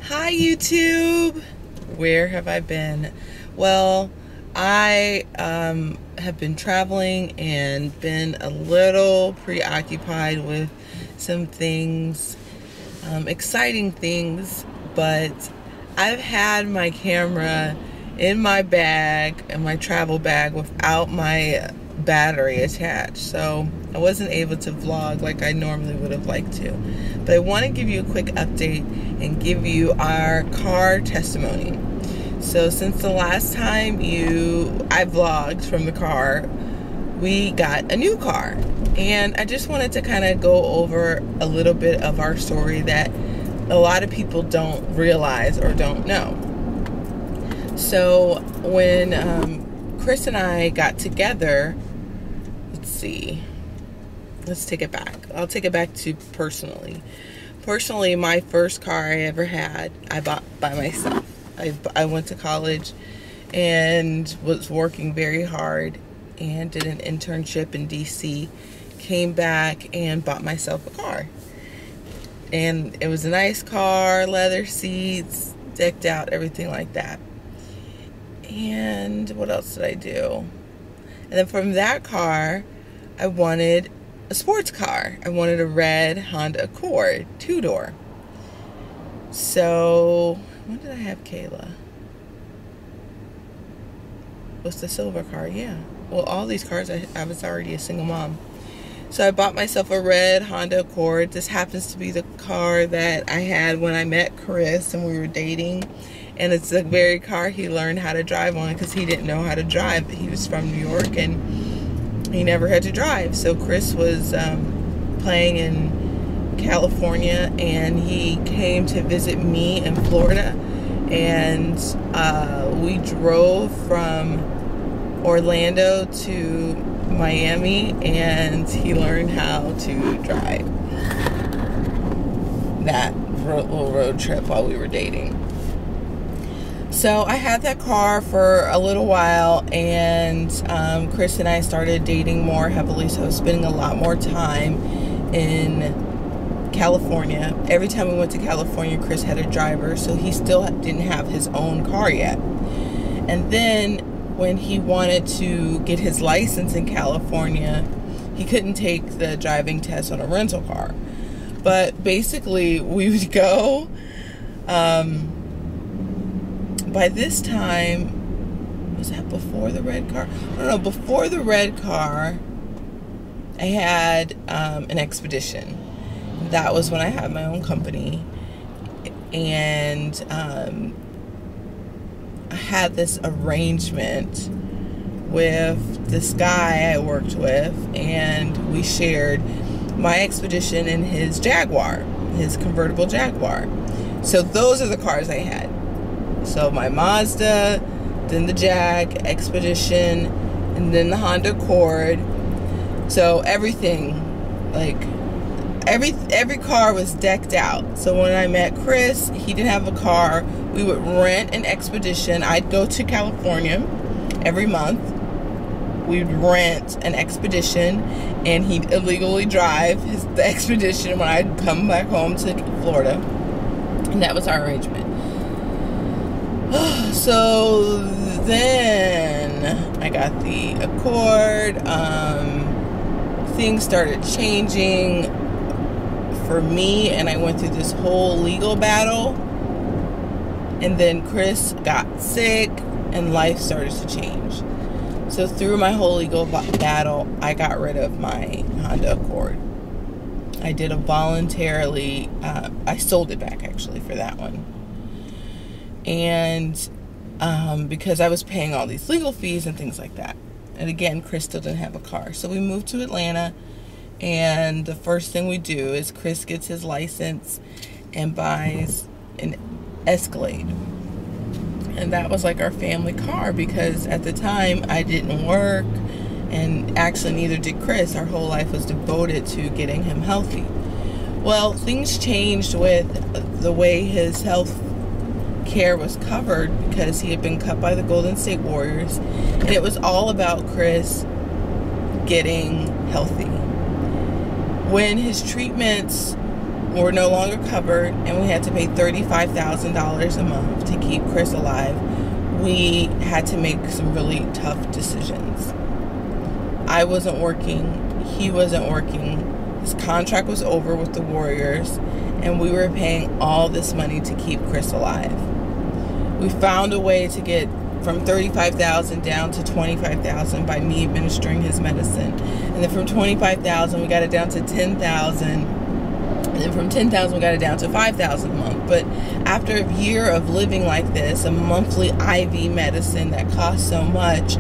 Hi YouTube! Where have I been? Well, I have been traveling and been a little preoccupied with some things, exciting things, but I've had my camera in my bag, in my travel bag, without my battery attached, so I wasn't able to vlog like I normally would have liked to. But I want to give you a quick update and give you our car testimony. So since the last time I vlogged from the car, we got a new car, and I just wanted to kind of go over a little bit of our story that a lot of people don't realize or don't know. So when Chris and I got together, let's take it back. I'll take it back to personally. Personally, my first car I ever had, I bought by myself. I went to college and was working very hard and did an internship in DC. Came back and bought myself a car. And it was a nice car, leather seats, decked out, everything like that. And what else did I do? And then from that car, I wanted a sports car. I wanted a red Honda Accord, 2-door. So, when did I have Kayla? What's the silver car? Yeah. Well, all these cars, I was already a single mom. So I bought myself a red Honda Accord. This happens to be the car that I had when I met Chris and we were dating. And it's the very car he learned how to drive on because he didn't know how to drive. He was from New York and he never had to drive. So Chris was playing in California, and he came to visit me in Florida, and we drove from Orlando to Miami, and he learned how to drive that little road trip while we were dating. So I had that car for a little while, and Chris and I started dating more heavily, so I was spending a lot more time in California. Every time we went to California, Chris had a driver, so he still didn't have his own car yet. And then when he wanted to get his license in California, he couldn't take the driving test on a rental car. But basically, we would go... by this time, was that before the red car? I don't know, before the red car, I had an Expedition. That was when I had my own company. And I had this arrangement with this guy I worked with, and we shared my Expedition and his Jaguar, his convertible Jaguar. So those are the cars I had. So my Mazda, then the Jag, Expedition, and then the Honda Accord. So everything, like every car was decked out. So when I met Chris, he didn't have a car. We would rent an Expedition. I'd go to California every month. We'd rent an Expedition, and he'd illegally drive the Expedition when I'd come back home to Florida. And that was our arrangement. So then I got the Accord. Things started changing for me, and I went through this whole legal battle. And then Chris got sick, and life started to change. So through my whole legal battle, I got rid of my Honda Accord. I did a voluntarily, I sold it back actually for that one. And because I was paying all these legal fees and things like that. And again, Chris still didn't have a car. So we moved to Atlanta, and the first thing we do is Chris gets his license and buys an Escalade. And that was like our family car, because at the time I didn't work, and actually neither did Chris. Our whole life was devoted to getting him healthy. Well, things changed with the way his health care was covered, because he had been cut by the Golden State Warriors, and it was all about Chris getting healthy. When his treatments were no longer covered, and we had to pay $35,000 a month to keep Chris alive, we had to make some really tough decisions. I wasn't working, he wasn't working, his contract was over with the Warriors, and we were paying all this money to keep Chris alive. We found a way to get from $35,000 down to $25,000 by me administering his medicine. And then from $25,000 we got it down to $10,000. And then from $10,000 we got it down to $5,000 a month. But after a year of living like this, a monthly IV medicine that costs so much,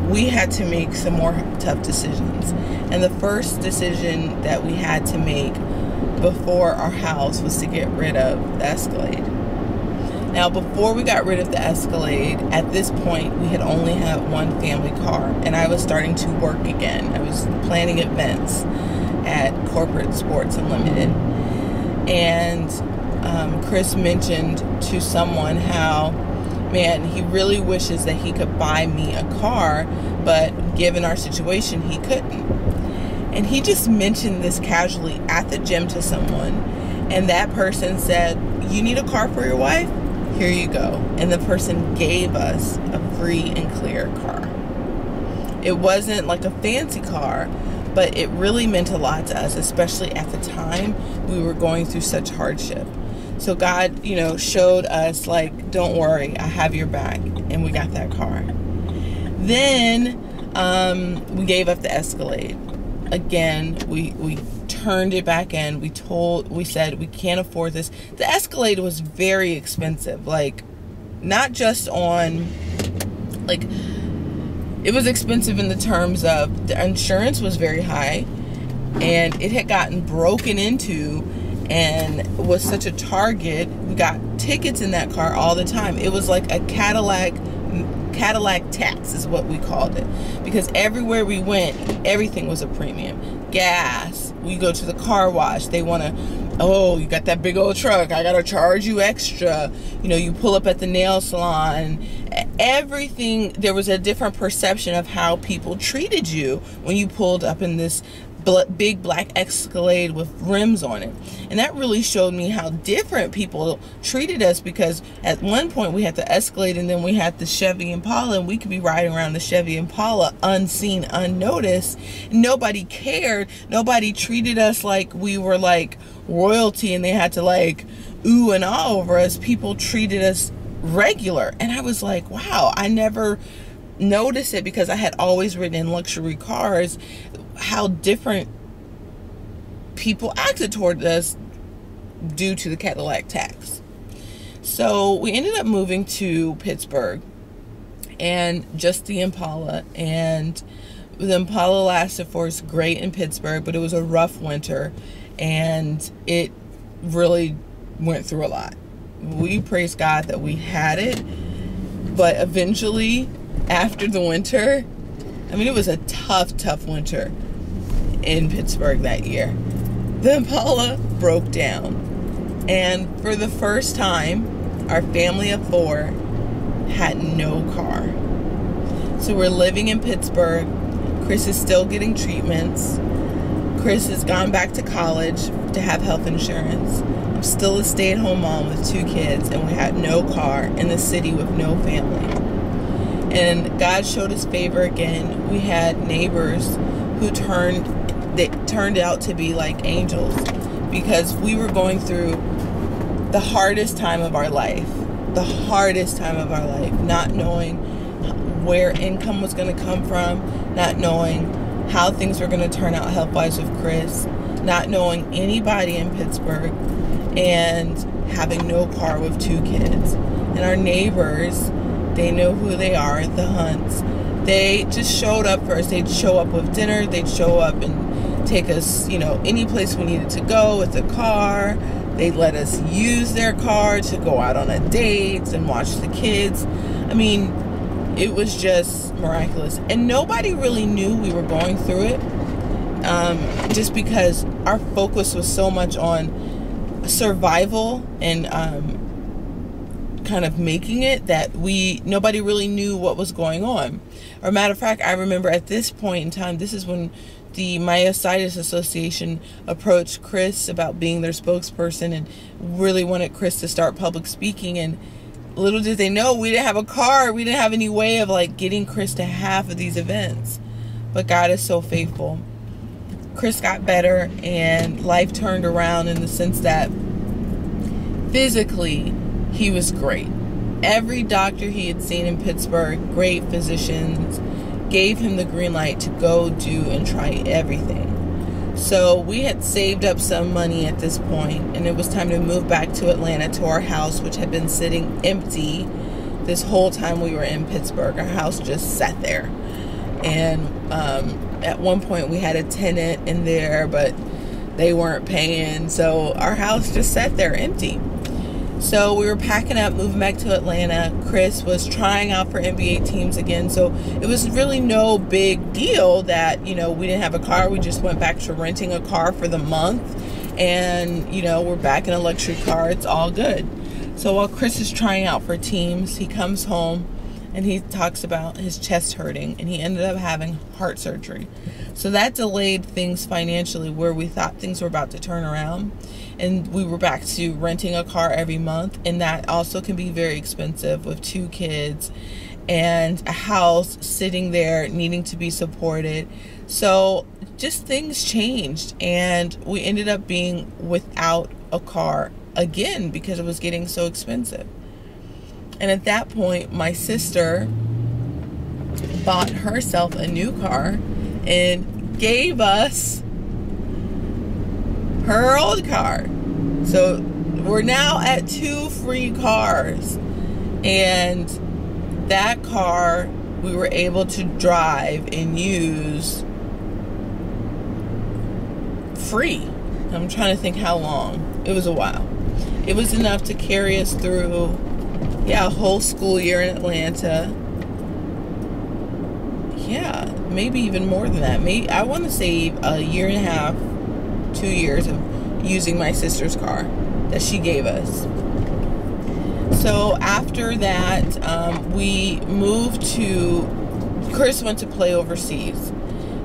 we had to make some more tough decisions. And the first decision that we had to make before our house was to get rid of the Escalade. Now, before we got rid of the Escalade, at this point, we had only had one family car, and I was starting to work again. I was planning events at Corporate Sports Unlimited. And Chris mentioned to someone how, man, he really wishes that he could buy me a car, but given our situation, he couldn't. And he just mentioned this casually at the gym to someone, and that person said, "You need a car for your wife? Here you go." And the person gave us a free and clear car. It wasn't like a fancy car, but it really meant a lot to us, especially at the time we were going through such hardship. So God, showed us, like, don't worry, I have your back. And we got that car. Then we gave up the Escalade. Again, we turned it back in. We said we can't afford this. The Escalade was very expensive. Like, not just on, like, it was expensive in the terms of the insurance was very high, and it had gotten broken into and was such a target. We got tickets in that car all the time. It was like a Cadillac tax is what we called it, because everywhere we went, everything was a premium. Gas, we go to the car wash, they want to, oh, you got that big old truck, I gotta charge you extra. You pull up at the nail salon, everything, there was a different perception of how people treated you when you pulled up in this big black Escalade with rims on it. And that really showed me how different people treated us, because at one point we had the Escalade and then we had the Chevy Impala, and we could be riding around the Chevy Impala unseen, unnoticed. Nobody cared. Nobody treated us like we were like royalty and they had to like ooh and ah over us. People treated us regular. And I was like, wow, I never noticed it, because I had always ridden in luxury cars, how different people acted toward us due to the Cadillac tax. So we ended up moving to Pittsburgh, and just the Impala, and the Impala lasted for us great in Pittsburgh, but it was a rough winter and it really went through a lot. We praise God that we had it, but eventually after the winter, it was a tough winter in Pittsburgh that year. The Impala broke down, and for the first time, our family of 4 had no car. So we're living in Pittsburgh. Chris is still getting treatments. Chris has gone back to college to have health insurance. I'm still a stay-at-home mom with 2 kids, and we had no car in the city with no family. And God showed his favor again. We had neighbors who turned out to be like angels, because we were going through the hardest time of our life. Not knowing where income was going to come from, not knowing how things were going to turn out health-wise with Chris, not knowing anybody in Pittsburgh, and having no car with 2 kids. And our neighbors, they know who they are, the Hunts. They just showed up for us. They'd show up with dinner. They'd show up and take us, any place we needed to go with the car. They'd let us use their car to go out on a date and watch the kids. It was just miraculous. And nobody really knew we were going through it, just because our focus was so much on survival and kind of making it, that nobody really knew what was going on. Or matter of fact, I remember at this point in time, this is when the Myositis Association approached Chris about being their spokesperson and really wanted Chris to start public speaking. And little did they know, we didn't have a car. We didn't have any way of like getting Chris to half of these events. But God is so faithful. Chris got better and life turned around in the sense that physically he was great. Every doctor he had seen in Pittsburgh, great physicians, gave him the green light to go do and try everything. So we had saved up some money at this point, and it was time to move back to Atlanta to our house, which had been sitting empty this whole time we were in Pittsburgh. Our house just sat there. And at one point we had a tenant in there, but they weren't paying. So our house just sat there empty. So we were packing up, moving back to Atlanta. Chris was trying out for NBA teams again. So it was really no big deal that, you know, we didn't have a car. We just went back to renting a car for the month. And, you know, we're back in a luxury car. It's all good. So while Chris is trying out for teams, he comes home and he talks about his chest hurting. And he ended up having heart surgery. So that delayed things financially where we thought things were about to turn around. And we were back to renting a car every month. And that also can be very expensive with 2 kids and a house sitting there needing to be supported. So just things changed. And we ended up being without a car again because it was getting so expensive. And at that point, my sister bought herself a new car and gave us her old car. So we're now at 2 free cars. And that car we were able to drive and use free. I'm trying to think how long. It was a while. It was enough to carry us through, a whole school year in Atlanta. Yeah, maybe even more than that. Maybe, I want to say a year and a half, 2 years of using my sister's car that she gave us. So after that, we moved to, Chris went to play overseas.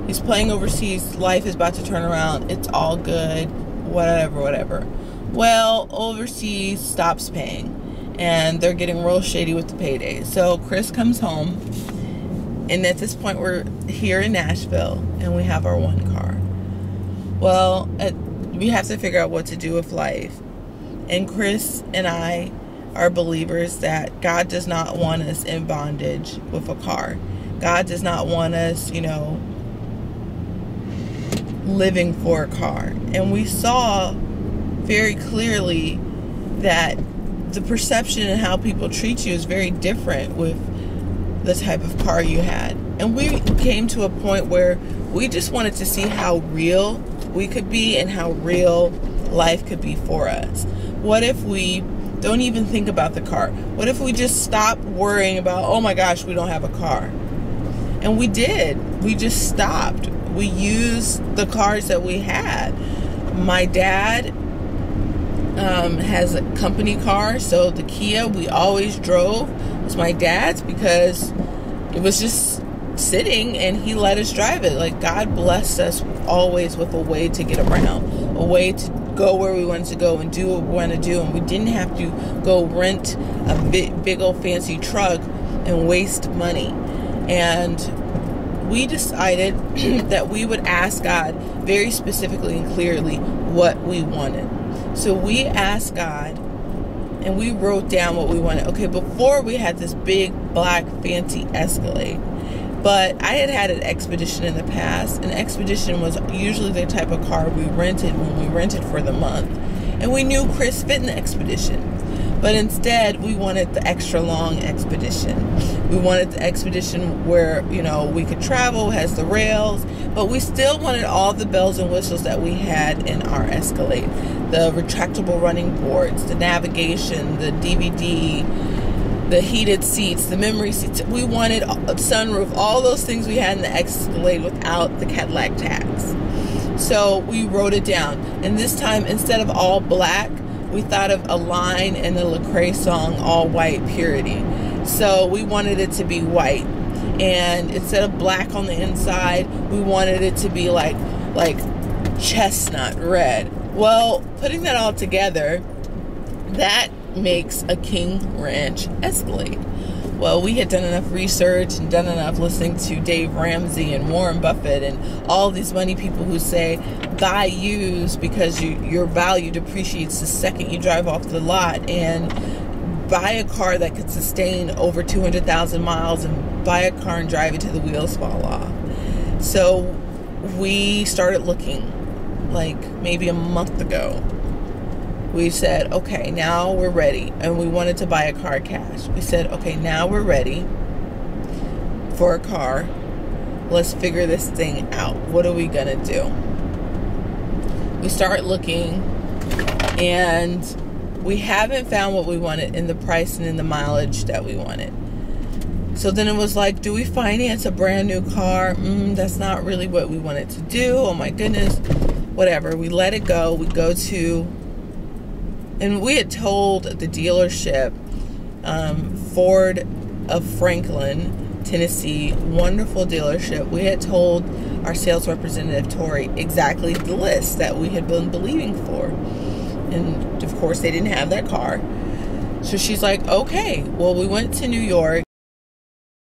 He's playing overseas. Life is about to turn around. It's all good. Whatever. Well, overseas stops paying. And they're getting real shady with the paydays. So Chris comes home. And at this point, we're here in Nashville. And we have our one car. Well, we have to figure out what to do with life. And Chris and I are believers that God does not want us in bondage with a car. God does not want us, living for a car. And we saw very clearly that the perception and how people treat you is very different with the type of car you had. And we came to a point where we just wanted to see how real we could be and how real life could be for us. What if we don't even think about the car? What if we just stop worrying about, oh my gosh, we don't have a car? And we did. We just stopped. We used the cars that we had. My dad has a company car, so the Kia we always drove was my dad's because it was just sitting and he let us drive it. Like, God blessed us always with a way to get around, a way to go where we wanted to go and do what we want to do. And we didn't have to go rent a big old fancy truck and waste money. And we decided that we would ask God very specifically and clearly what we wanted. So we asked God and we wrote down what we wanted. Okay, before we had this big black fancy Escalade, but I had an Expedition in the past. An Expedition was usually the type of car we rented when we rented for the month. And we knew Chris fit in the Expedition. But instead, we wanted the extra long Expedition. We wanted the Expedition where, we could travel, has the rails, but we still wanted all the bells and whistles that we had in our Escalade. The retractable running boards, the navigation, the DVD, the heated seats, the memory seats. We wanted a sunroof, all those things we had in the Escalade without the Cadillac tax. So we wrote it down. And this time, instead of all black, we thought of a line in the Lecrae song, All White Purity. So we wanted it to be white. and instead of black on the inside, we wanted it to be like chestnut red. Well, putting that all together, that makes a King Ranch Escalade. Well, we had done enough research and done enough listening to Dave Ramsey and Warren Buffett and all these money people who say buy used because your value depreciates the second you drive off the lot, and buy a car that could sustain over 200,000 miles, and buy a car and drive it till the wheels fall off. So we started looking like maybe a month ago. We said, okay, now we're ready. And we wanted to buy a car cash. We said, okay, now we're ready for a car. Let's figure this thing out. What are we going to do? We start looking, and we haven't found what we wanted in the price and in the mileage that we wanted. So then it was like, do we finance a brand new car? That's not really what we wanted to do. Oh my goodness. Whatever. We let it go. We go to... And we had told the dealership, Ford of Franklin, Tennessee, wonderful dealership. We had told our sales representative, Tori, exactly the list that we had been believing for. And, of course, they didn't have that car. So she's like, okay, well, we went to New York.